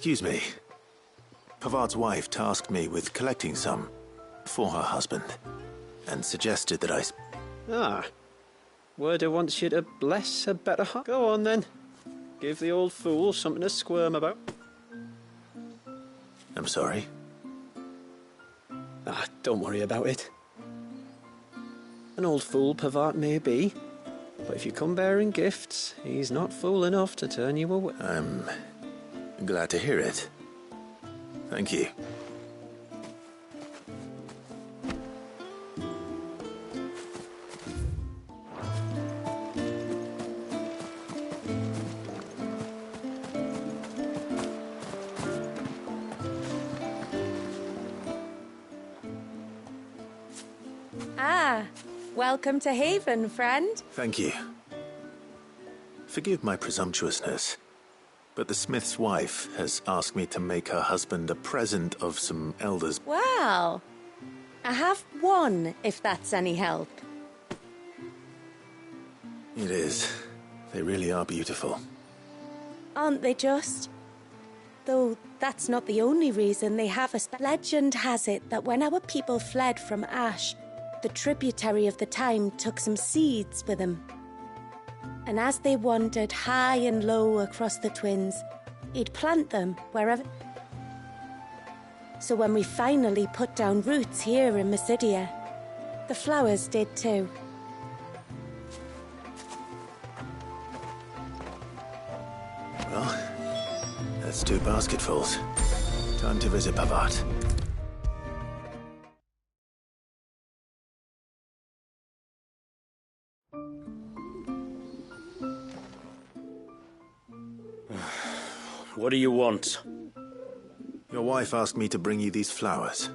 Excuse me. Pavard's wife tasked me with collecting some for her husband, and suggested that I... Ah. Werder wants you to bless a better heart. Go on then. Give the old fool something to squirm about. I'm sorry. Ah, don't worry about it. An old fool Pavard may be, but if you come bearing gifts, he's not fool enough to turn you away. I'm glad to hear it. Thank you. Ah, welcome to Haven, friend. Thank you. Forgive my presumptuousness, but the smith's wife has asked me to make her husband a present of some elders. Well, I have one, if that's any help. It is. They really are beautiful. Aren't they just? Though that's not the only reason they have a legend has it that when our people fled from Ash, the tributary of the time took some seeds with them. And as they wandered high and low across the Twins, he'd plant them wherever. So when we finally put down roots here in Mysidia, the flowers did too. Well, that's 2 basketfuls. Time to visit Pavard. What do you want? Your wife asked me to bring you these flowers.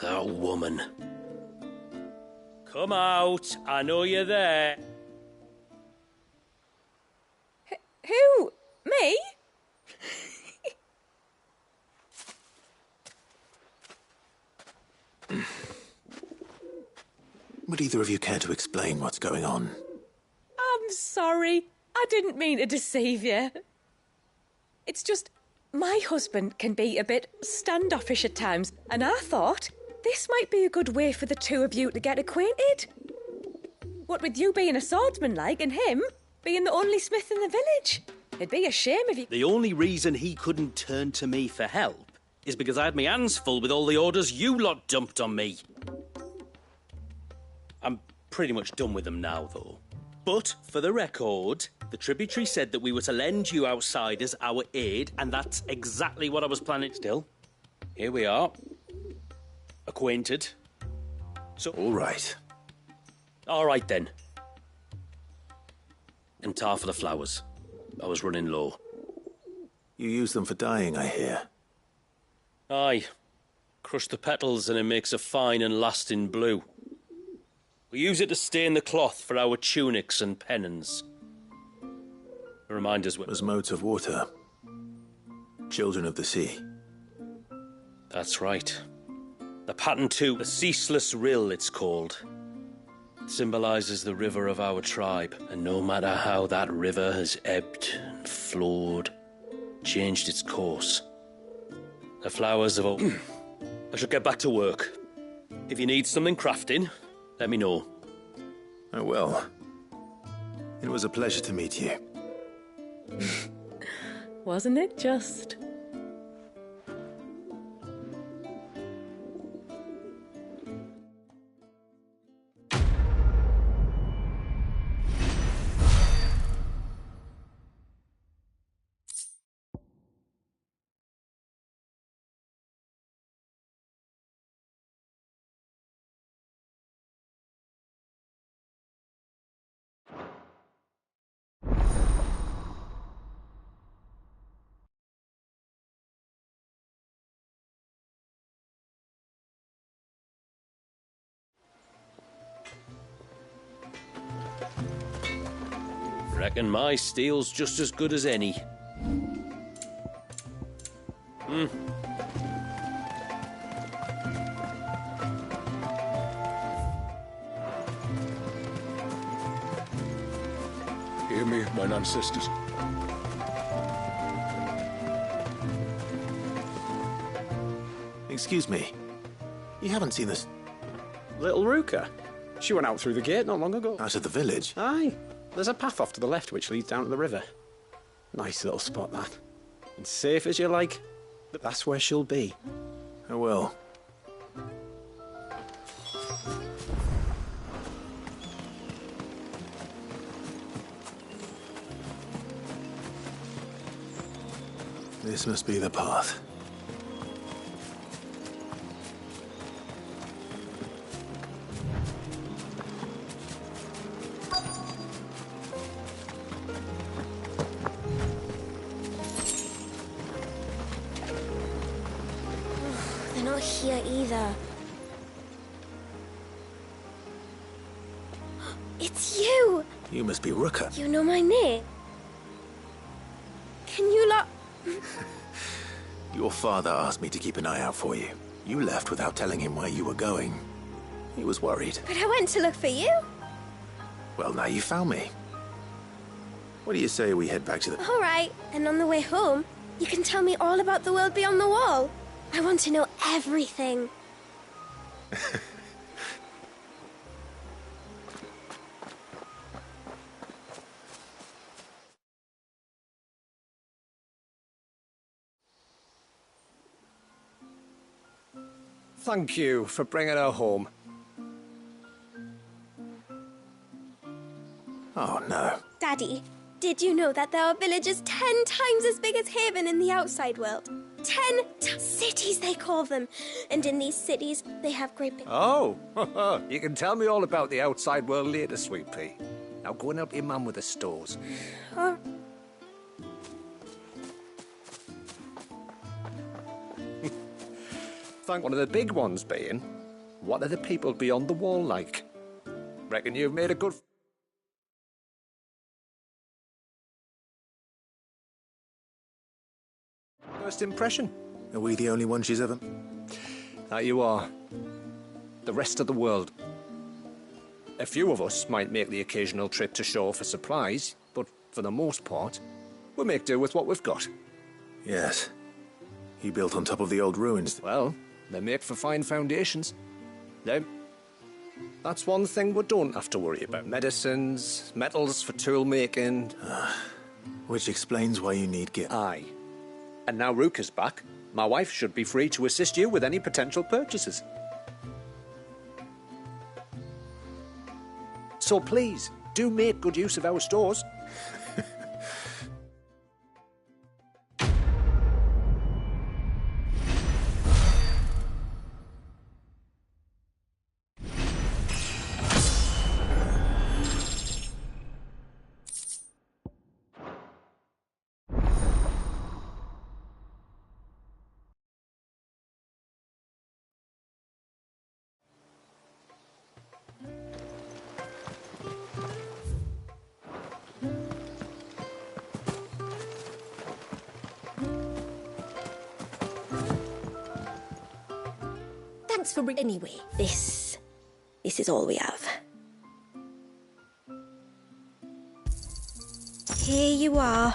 That woman. Come out. I know you're there. Who? Me? Would either of you care to explain what's going on? I'm sorry. I didn't mean to deceive you. It's just, my husband can be a bit standoffish at times, and I thought this might be a good way for the two of you to get acquainted. What with you being a swordsman like, and him being the only smith in the village. It'd be a shame if you... The only reason he couldn't turn to me for help is because I had my hands full with all the orders you lot dumped on me. I'm pretty much done with them now, though. But, for the record, the tributary said that we were to lend you outsiders our aid, and that's exactly what I was planning. Still, here we are. Acquainted. So... All right. All right, then. And tar for the flowers. I was running low. You use them for dyeing, I hear. Aye. Crush the petals and it makes a fine and lasting blue. We use it to stain the cloth for our tunics and pennons. To remind us as modes of water. Children of the sea. That's right. The pattern too, the ceaseless rill it's called. It symbolises the river of our tribe, and no matter how that river has ebbed and flowed, changed its course, the flowers of... I should get back to work. If you need something crafting, let me know. Oh, well. It was a pleasure to meet you. Wasn't it just? Reckon my steel's just as good as any. Forgive me, mine ancestors. Excuse me. You haven't seen this Little Ruka. She went out through the gate not long ago. out of the village? Aye. There's a path off to the left which leads down to the river. Nice little spot, that. And safe as you like. But that's where she'll be. Oh well. This must be the path. They're not here either. It's you! You must be Ruka. You know my name? Can you lot... Your father asked me to keep an eye out for you. You left without telling him where you were going. He was worried. But I went to look for you. Well, now you found me. What do you say we head back to the... All right, and on the way home, you can tell me all about the world beyond the wall. I want to know everything. Thank you for bringing her home. Oh, no. Daddy, did you know that there are villages 10 times as big as Haven in the outside world? 10 cities, they call them. And in these cities, they have great big... Oh, you can tell me all about the outside world later, sweet pea. Now go and help your mum with the stores. Oh, Thank one of the big ones being, what are the people beyond the wall like? Reckon you've made a good... first impression? Are we the only one she's ever... That you are. The rest of the world. A few of us might make the occasional trip to shore for supplies, but for the most part, we'll make do with what we've got. Yes. You built on top of the old ruins. Well, they make for fine foundations. Now, that's one thing we don't have to worry about. Medicines, metals for tool making. Which explains why you need gear. Aye. And now Ruka's back, my wife should be free to assist you with any potential purchases. So please, do make good use of our stores. thanks for bringing... Anyway, this is all we have. Here you are.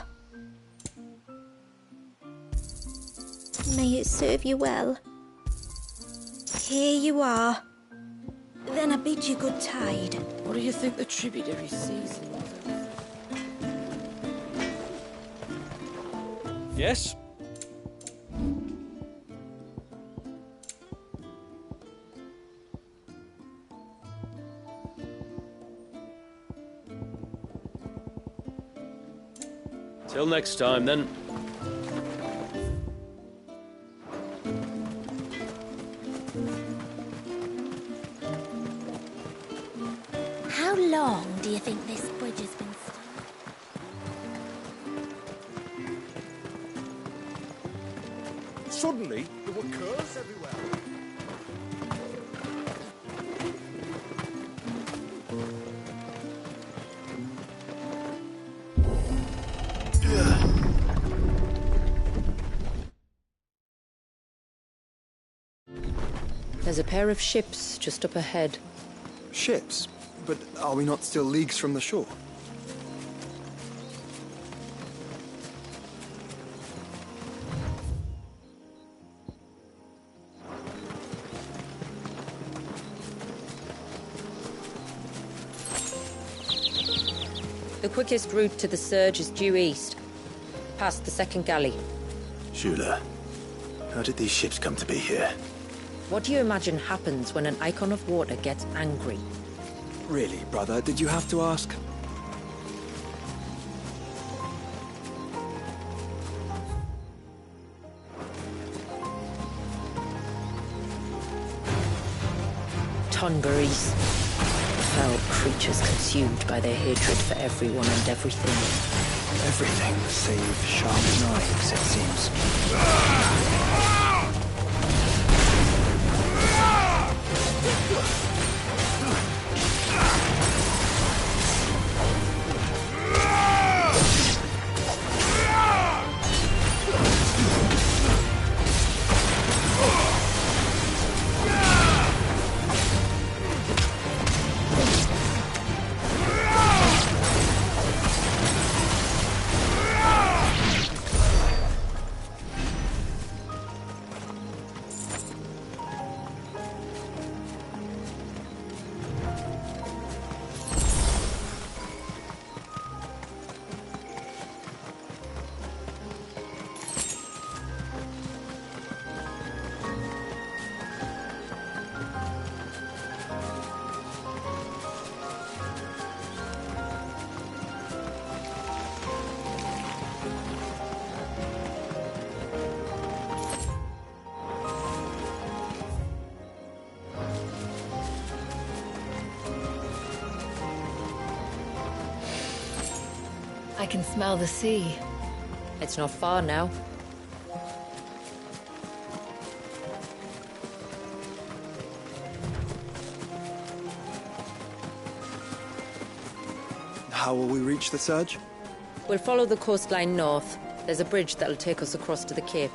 May it serve you well. Here you are. Then I bid you good tide. What do you think the tributary season was? Yes? Till next time, then. How long do you think this bridge has been stuck? Suddenly, there were curves everywhere. There's a pair of ships just up ahead. Ships? But are we not still leagues from the shore? The quickest route to the surge is due east, past the second galley. Shula, how did these ships come to be here? What do you imagine happens when an icon of water gets angry? Really, brother, did you have to ask? Tonberries. Foul creatures consumed by their hatred for everyone and everything. Everything save sharp knives, it seems. I can smell the sea. It's not far now. How will we reach the surge? We'll follow the coastline north. There's a bridge that'll take us across to the Cape.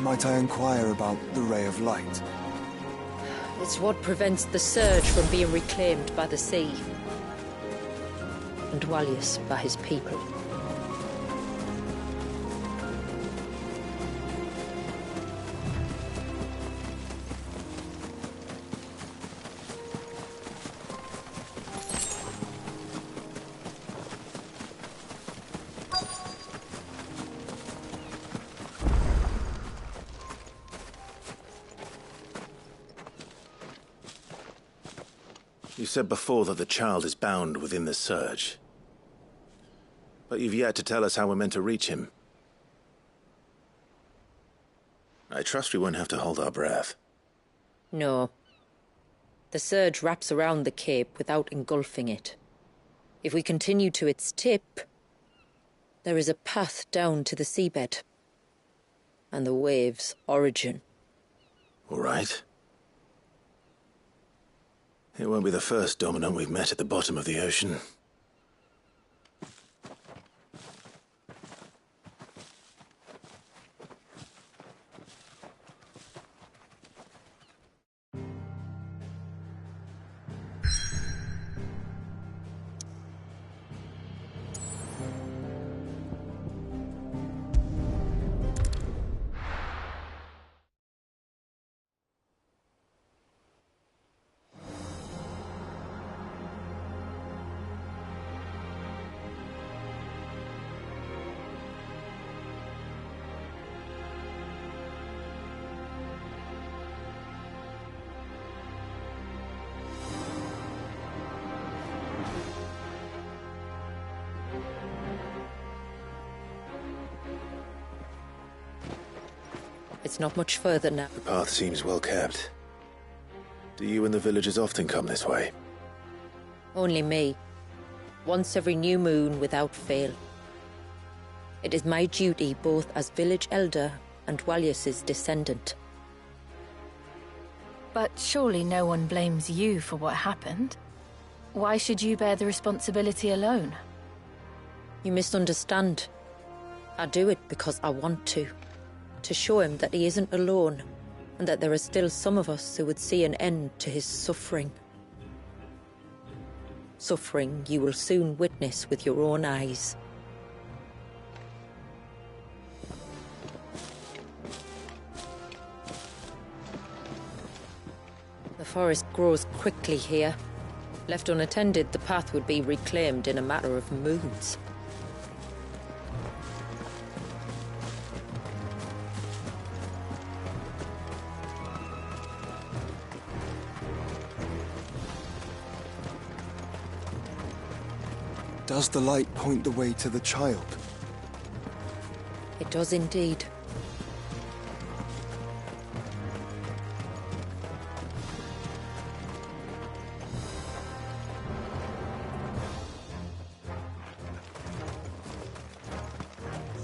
Might I inquire about the Ray of Light? It's what prevents the surge from being reclaimed by the sea. And Walius by his people. You said before that the child is bound within the surge. But you've yet to tell us how we're meant to reach him. I trust we won't have to hold our breath. No. The surge wraps around the Cape without engulfing it. If we continue to its tip, there is a path down to the seabed. And the wave's origin. All right. It won't be the first dominant we've met at the bottom of the ocean. It's not much further now. The path seems well kept. Do you and the villagers often come this way? Only me. Once every new moon without fail. It is my duty both as village elder and Walius's descendant. But surely no one blames you for what happened. Why should you bear the responsibility alone? You misunderstand. I do it because I want to. To show him that he isn't alone, and that there are still some of us who would see an end to his suffering. Suffering you will soon witness with your own eyes. forest grows quickly here. Left unattended, the path would be reclaimed in a matter of moons. Does the light point the way to the child? It does indeed.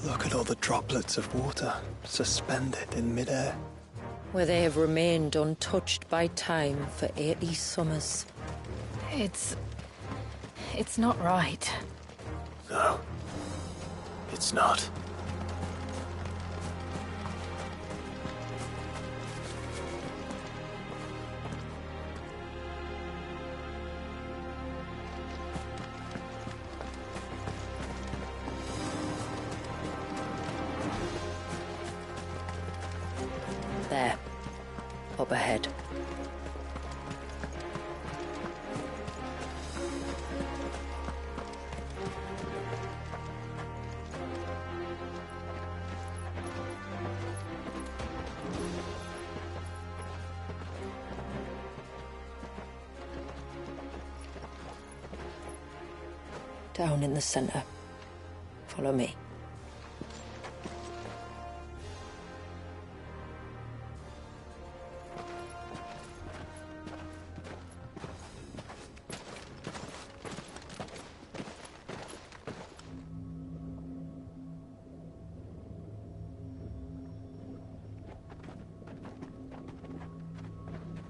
Look at all the droplets of water suspended in midair. Where they have remained untouched by time for 80 summers. It's not right. No, it's not. There. Up ahead. Down in the center. Follow me.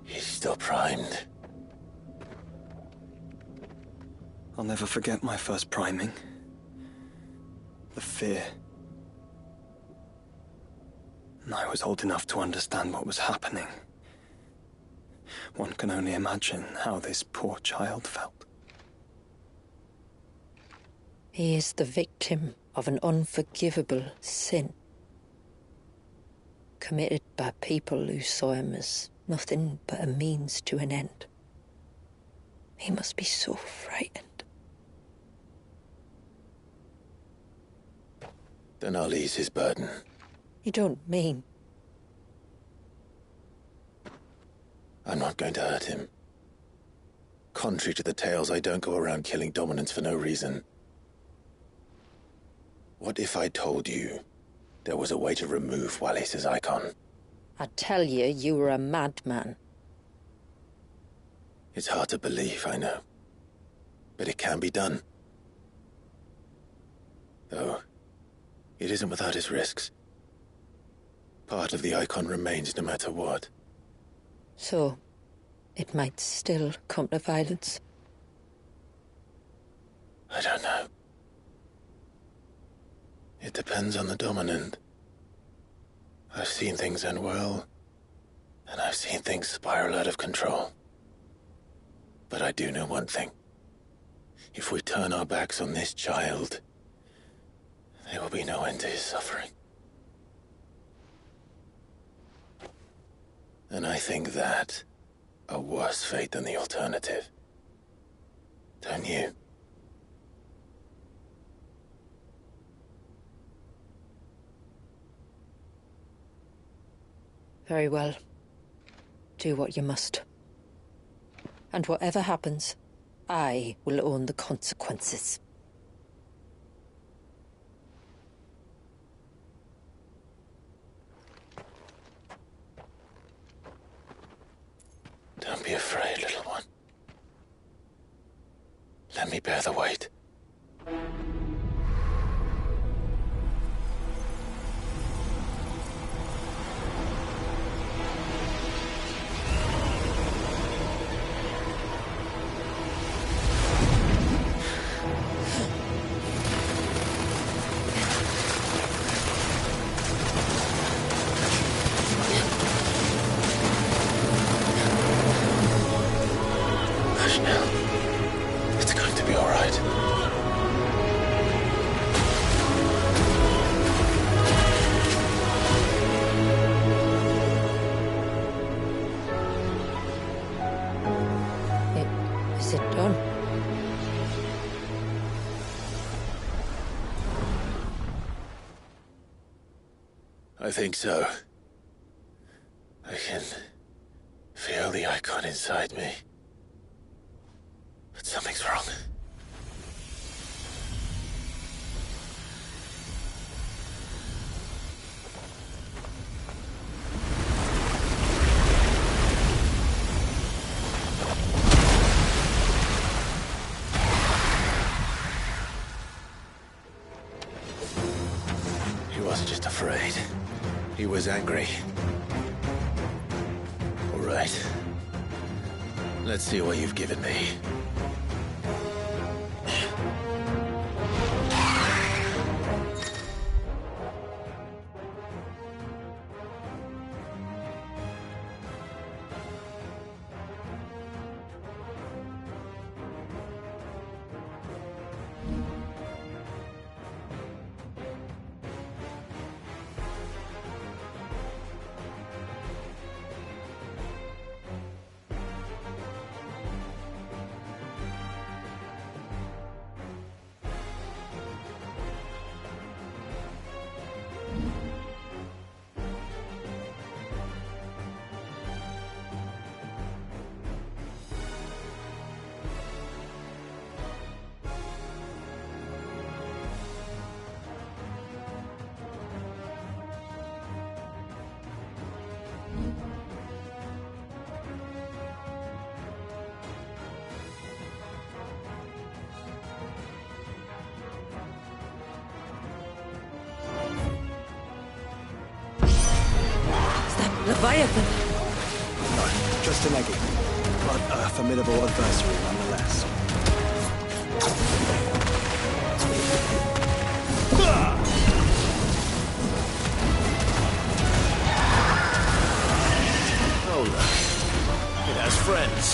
He's still primed. I'll never forget my first priming. The fear. And I was old enough to understand what was happening. One can only imagine how this poor child felt. He is the victim of an unforgivable sin. Committed by people who saw him as nothing but a means to an end. He must be so frightened. Then I'll ease his burden. You don't mean? I'm not going to hurt him. Contrary to the tales, I don't go around killing dominants for no reason. What if I told you there was a way to remove Wallis's icon? I tell you, you were a madman. It's hard to believe, I know. But it can be done. Though, it isn't without its risks. Part of the icon remains no matter what. So, it might still come to violence. I don't know. It depends on the dominant. I've seen things end well, and I've seen things spiral out of control. But I do know one thing. If we turn our backs on this child, there will be no end to his suffering. And I think that a worse fate than the alternative. Don't you? Very well. Do what you must. And whatever happens, I will own the consequences. Don't be afraid, little one. Let me bear the weight. Hush now. It's going to be all right. I think so. I can feel the icon inside me. But something's wrong. He wasn't just afraid. He was angry. All right. Let's see what you've given me. Leviathan! No, just an eggy. But a formidable adversary nonetheless. Oh, look. It has friends.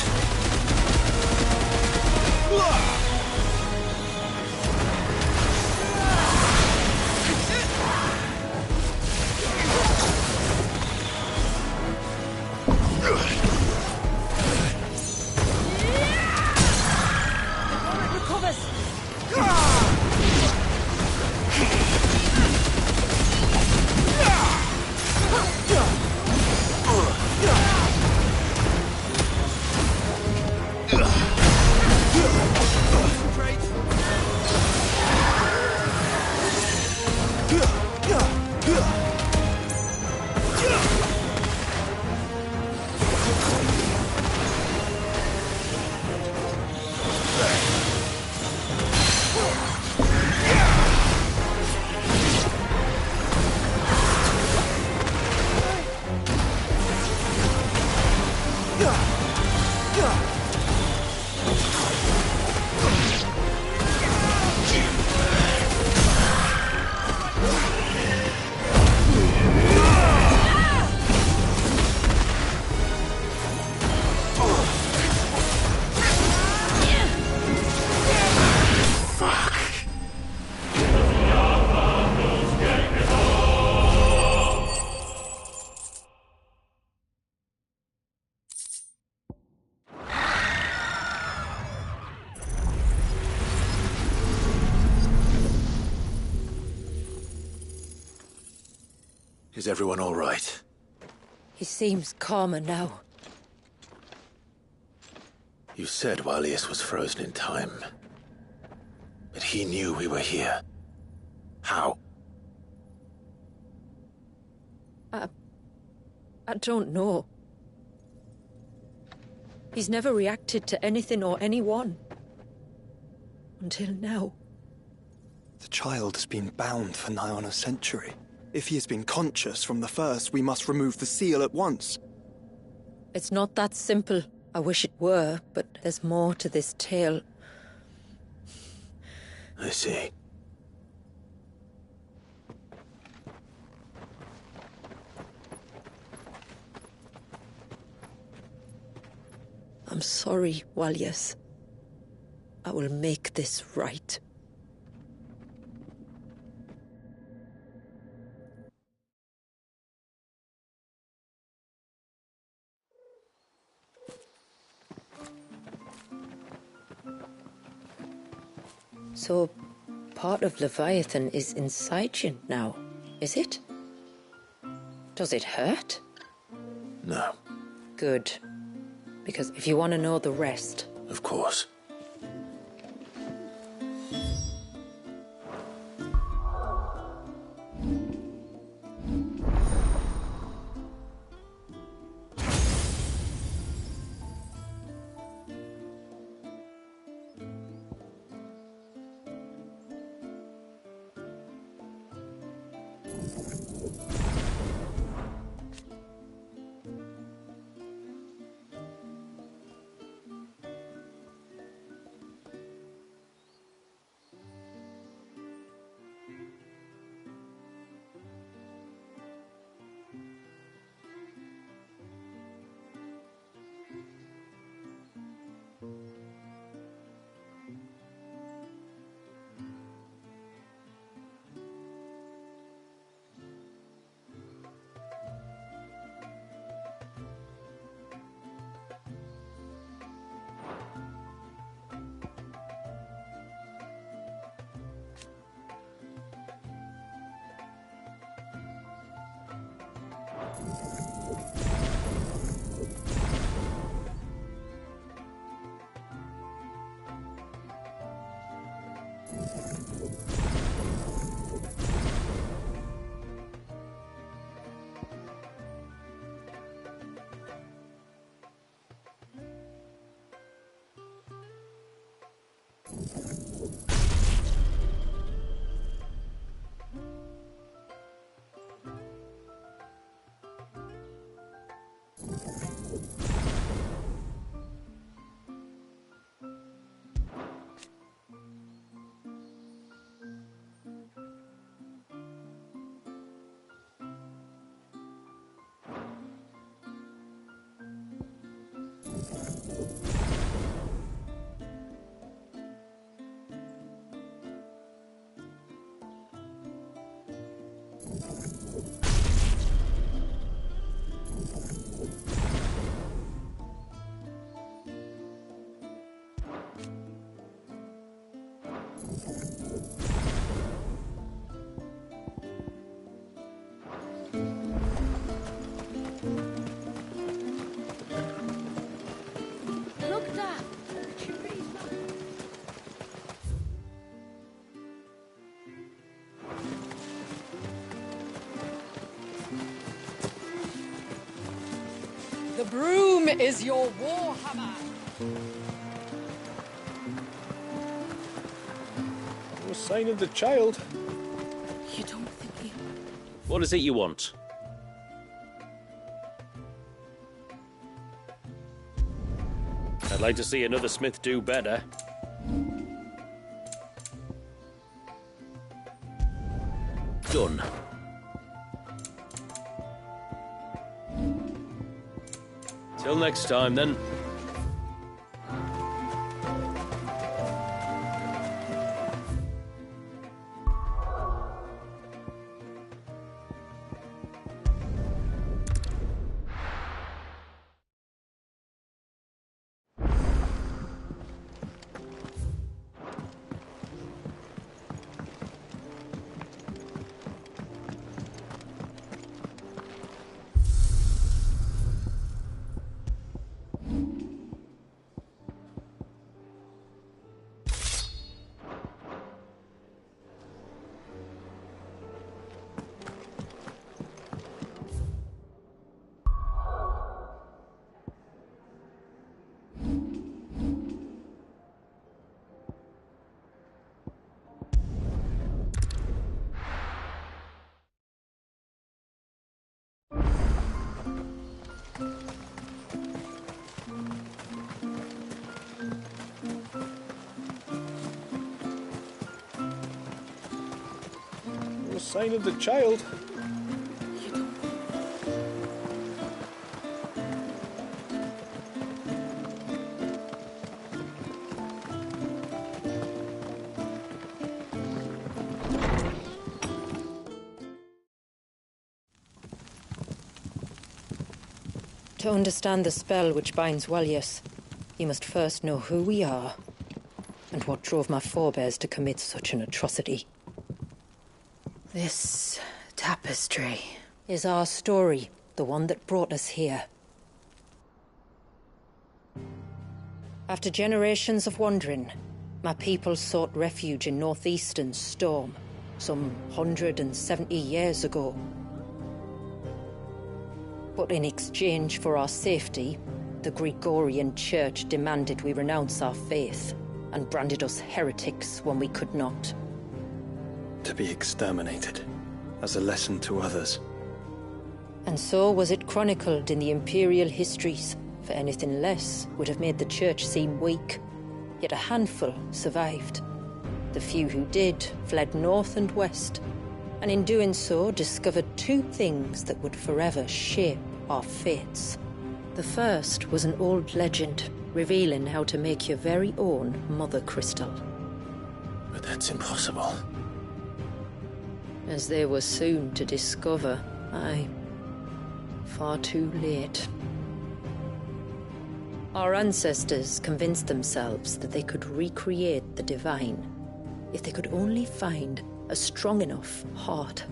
Is everyone all right? He seems calmer now. You said Walius was frozen in time. But he knew we were here. How? I don't know. He's never reacted to anything or anyone. Until now. The child has been bound for nigh on a century. If he has been conscious from the first, we must remove the seal at once. It's not that simple. I wish it were, but there's more to this tale. I see. I'm sorry, Walius. I will make this right. So, part of Leviathan is inside you now, is it? Does it hurt? No, Good. Because if you want to know the rest... of course. The broom is your warhammer. No sign of the child. You don't think he... What is it you want? I'd like to see another smith do better. Done. Till next time, then. No sign of the child. To understand the spell which binds Walyas, you must first know who we are, and what drove my forebears to commit such an atrocity. This tapestry. is our story, the one that brought us here. After generations of wandering, my people sought refuge in northeastern Storm, some 170 years ago. But in exchange for our safety, the Gregorian Church demanded we renounce our faith and branded us heretics when we could not. To be exterminated, as a lesson to others. And so was it chronicled in the imperial histories, for anything less would have made the Church seem weak. Yet a handful survived. The few who did fled north and west, and in doing so discovered two things that would forever shape our fates. The first was an old legend, revealing how to make your very own mother crystal. But that's impossible. As they were soon to discover, aye, far too late. Our ancestors convinced themselves that they could recreate the divine if they could only find a strong enough heart.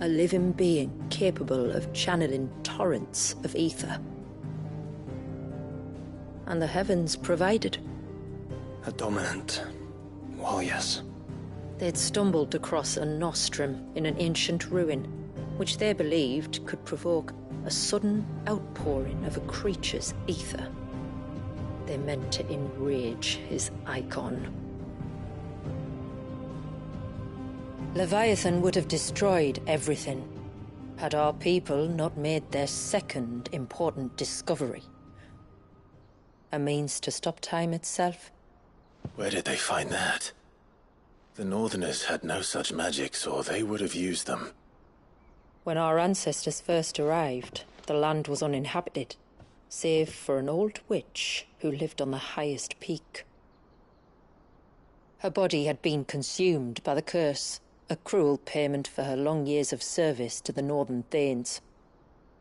A living being capable of channeling torrents of ether. And the heavens provided. A dominant warriors. They'd stumbled across a nostrum in an ancient ruin, which they believed could provoke a sudden outpouring of a creature's ether. They meant to enrage his icon. Leviatán would have destroyed everything, had our people not made their second important discovery. A means to stop time itself. Where did they find that? The Northerners had no such magics, or they would have used them. When our ancestors first arrived, the land was uninhabited, save for an old witch who lived on the highest peak. Her body had been consumed by the curse, a cruel payment for her long years of service to the Northern Thanes.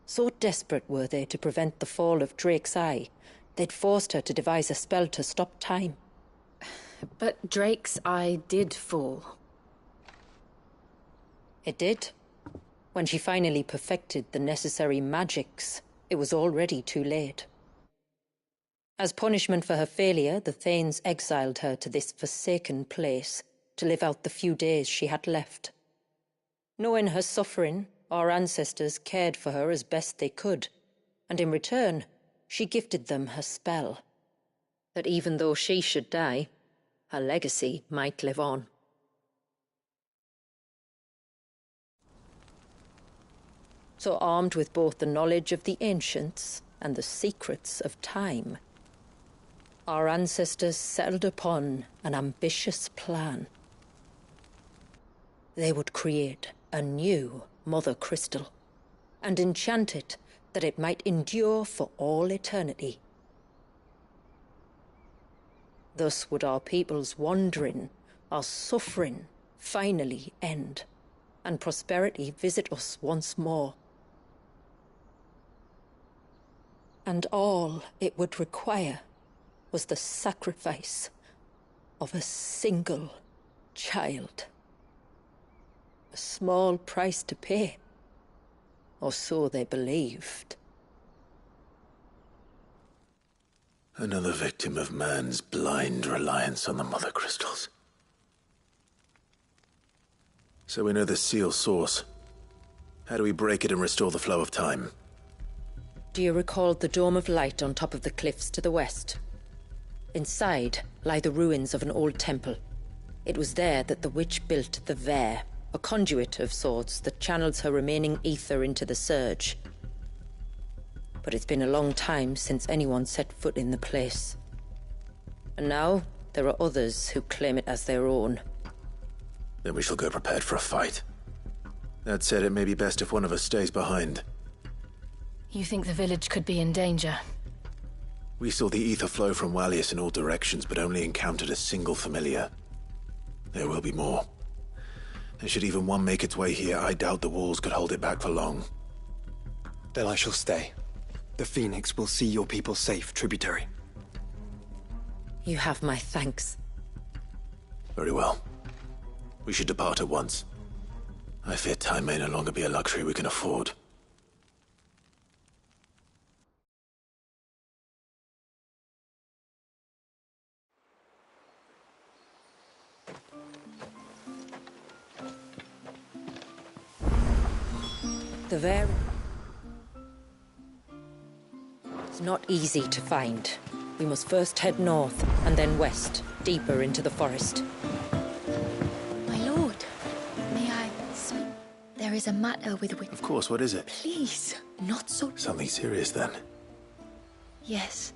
So desperate were they to prevent the fall of Drake's Eye, they'd forced her to devise a spell to stop time. But Drake's Eye did fall. It did. When she finally perfected the necessary magics, it was already too late. As punishment for her failure, the Thanes exiled her to this forsaken place to live out the few days she had left. Knowing her suffering, our ancestors cared for her as best they could, and in return, she gifted them her spell. That even though she should die, her legacy might live on. So armed with both the knowledge of the ancients and the secrets of time, our ancestors settled upon an ambitious plan. They would create a new mother crystal and enchant it that it might endure for all eternity. Thus would our people's wandering, our suffering, finally end, and prosperity visit us once more. And all it would require was the sacrifice of a single child. A small price to pay, or so they believed. Another victim of man's blind reliance on the mother crystals. So we know the seal's source. How do we break it and restore the flow of time? Do you recall the dome of light on top of the cliffs to the west? Inside lie the ruins of an old temple. It was there that the witch built the Vare, a conduit of sorts that channels her remaining ether into the surge. But it's been a long time since anyone set foot in the place. And now there are others who claim it as their own. Then we shall go prepared for a fight. That said, it may be best if one of us stays behind. You think the village could be in danger? We saw the ether flow from Wallius in all directions, but only encountered a single familiar. There will be more. And should even one make its way here, I doubt the walls could hold it back for long. Then I shall stay. The Phoenix will see your people safe, tributary. You have my thanks. Very well. We should depart at once. I fear time may no longer be a luxury we can afford. The variant is not easy to find. We must first head north and then west, deeper into the forest. My lord, may I speak? There is a matter with which... Of course, what is it? Please, not so... Something serious, then? Yes.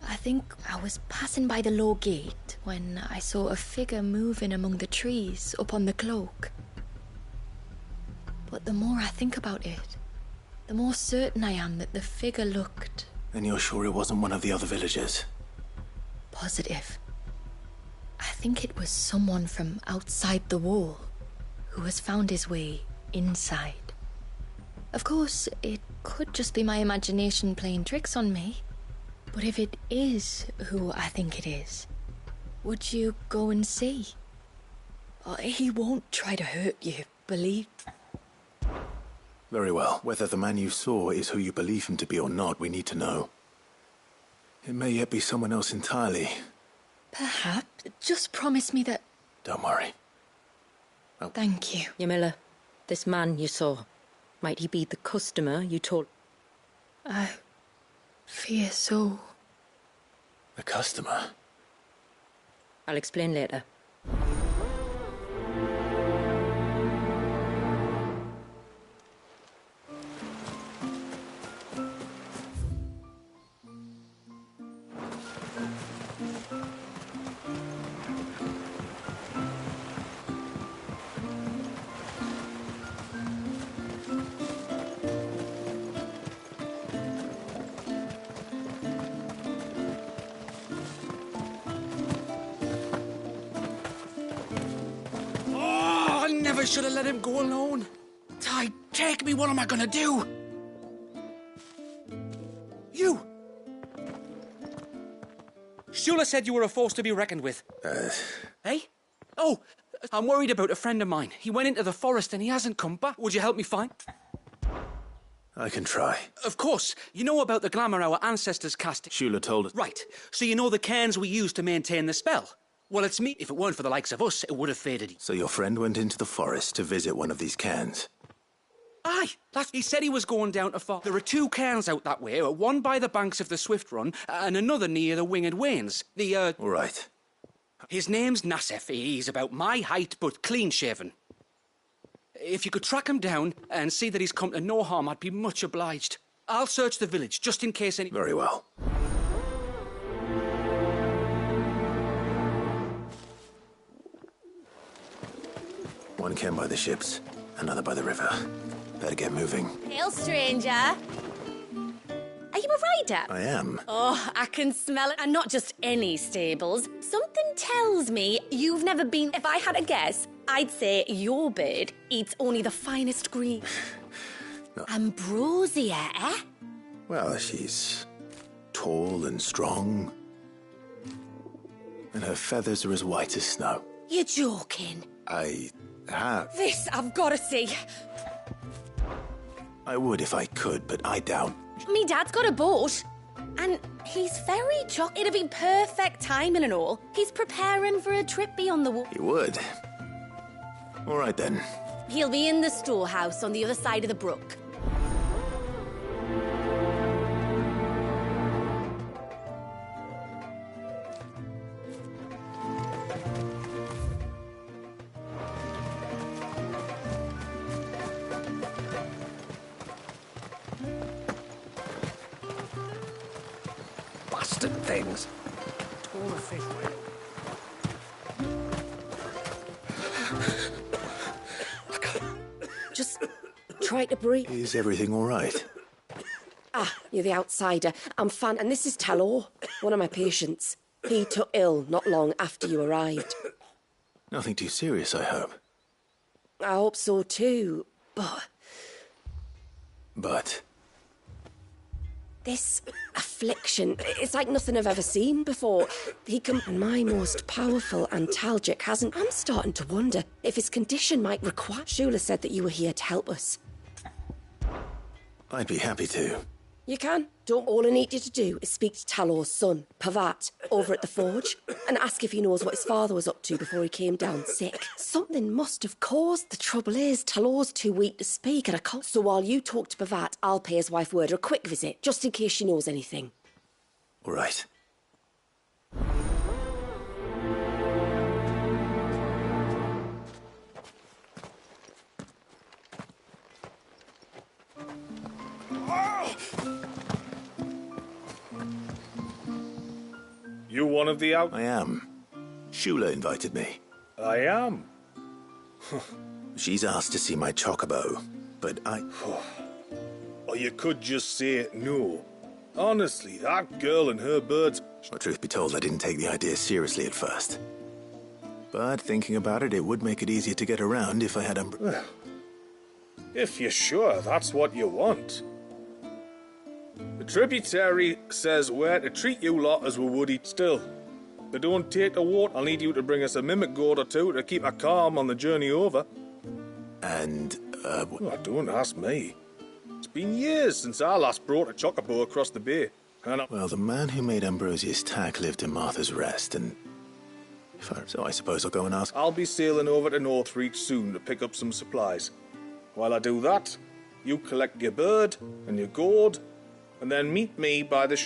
I think I was passing by the low gate when I saw a figure moving among the trees up on the cloak. But the more I think about it, the more certain I am that the figure looked... Then you're sure it wasn't one of the other villagers? positive. I think it was someone from outside the wall who has found his way inside. Of course, it could just be my imagination playing tricks on me. But if it is who I think it is, would you go and see? He won't try to hurt you, believe. Very well. Whether the man you saw is who you believe him to be or not, we need to know. It may yet be someone else entirely. Perhaps. Just promise me that... Don't worry. Oh. Thank you. Yamila, this man you saw, might he be the customer you told... I fear so. The customer? I'll explain later. I should have let him go alone. Ty, take me. What am I gonna do? You! Shula said you were a force to be reckoned with. Hey? Oh, I'm worried about a friend of mine. He went into the forest and he hasn't come back. Would you help me find? I can try. Of course. You know about the glamour our ancestors cast. Shula told us. Right. So you know the cairns we use to maintain the spell? Well, it's me. If it weren't for the likes of us, it would have faded. So your friend went into the forest to visit one of these cairns? Aye, he said he was going down to There are two cairns out that way, one by the banks of the Swift Run, and another near the Winged Wains. Right. His name's Nassef. He's about my height, but clean-shaven. If you could track him down and see that he's come to no harm, I'd be much obliged. I'll search the village, just in case any... Very well. One cairn by the ships, another by the river. Better get moving. Hail, stranger. Are you a rider? I am. Oh, I can smell it. And not just any stables. Something tells me you've never been... If I had a guess, I'd say your bird eats only the finest green. No. Ambrosia, eh? Well, she's tall and strong. And her feathers are as white as snow. You're joking. I have. This I've got to see. I would if I could, but I doubt. Me dad's got a boat. And he's very It'd be perfect timing and all. He's preparing for a trip beyond the water. He would. All right, then. He'll be in the storehouse on the other side of the brook. Bastard things. Tore a fish away. Just try to breathe. Is everything all right? Ah, you're the outsider. I'm Fan, and this is Talor, one of my patients. He took ill not long after you arrived. Nothing too serious, I hope. I hope so too, but... But? This affliction, it's like nothing I've ever seen before. And my most powerful antalgic hasn't... I'm starting to wonder if his condition might require... Shula said that you were here to help us. I'd be happy to. You can. All I need you to do is speak to Talor's son, Pavat, over at the forge, and ask if he knows what his father was up to before he came down sick. Something must have caused. The trouble is, Talor's too weak to speak, and I can't... So while you talk to Pavat, I'll pay his wife word a quick visit, just in case she knows anything. All right. You one of the out... I am. Shula invited me. I am. She's asked to see my chocobo, but I... Or you could just say no. Honestly, that girl and her birds... Well, truth be told, I didn't take the idea seriously at first. But thinking about it, it would make it easier to get around if I had Well, if you're sure that's what you want. The tributary says we're to treat you lot as we would each still. They don't take the water. I'll need you to bring us a mimic goat or two to keep her calm on the journey over. And, Well, don't ask me. It's been years since I last brought a chocobo across the bay. And Well, the man who made Ambrosius tack lived in Martha's Rest, and... So I suppose I'll go and ask... I'll be sailing over to Northreach soon to pick up some supplies. While I do that, you collect your bird and your gourd, and then meet me by the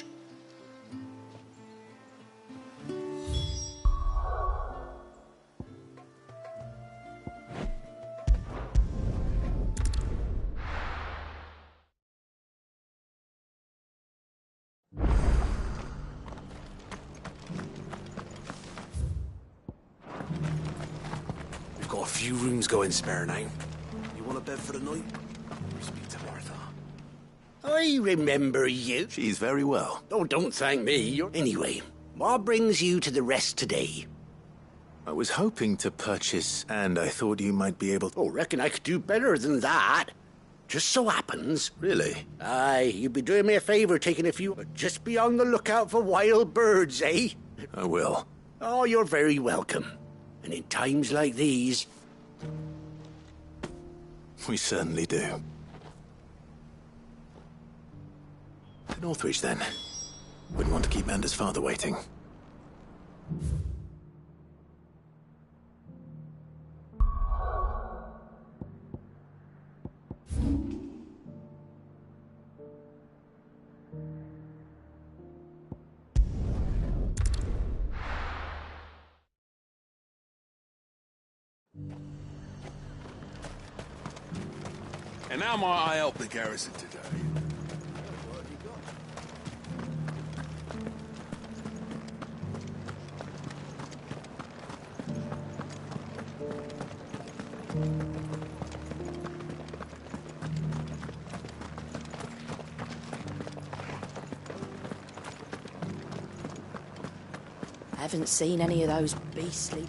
We've got a few rooms going spare now. You want a bed for the night? Speak to Martha. I remember you. She's very well. Oh, don't thank me. Anyway, what brings you to the rest today? I was hoping to purchase, and I thought you might be able to... Oh, reckon I could do better than that. Just so happens. Really? Aye, you'd be doing me a favour taking a few... Just be on the lookout for wild birds, eh? I will. Oh, you're very welcome. And in times like these... We certainly do. To Northreach, then. Wouldn't want to keep Mander's father waiting. And how might I help the garrison today? I haven't seen any of those beastly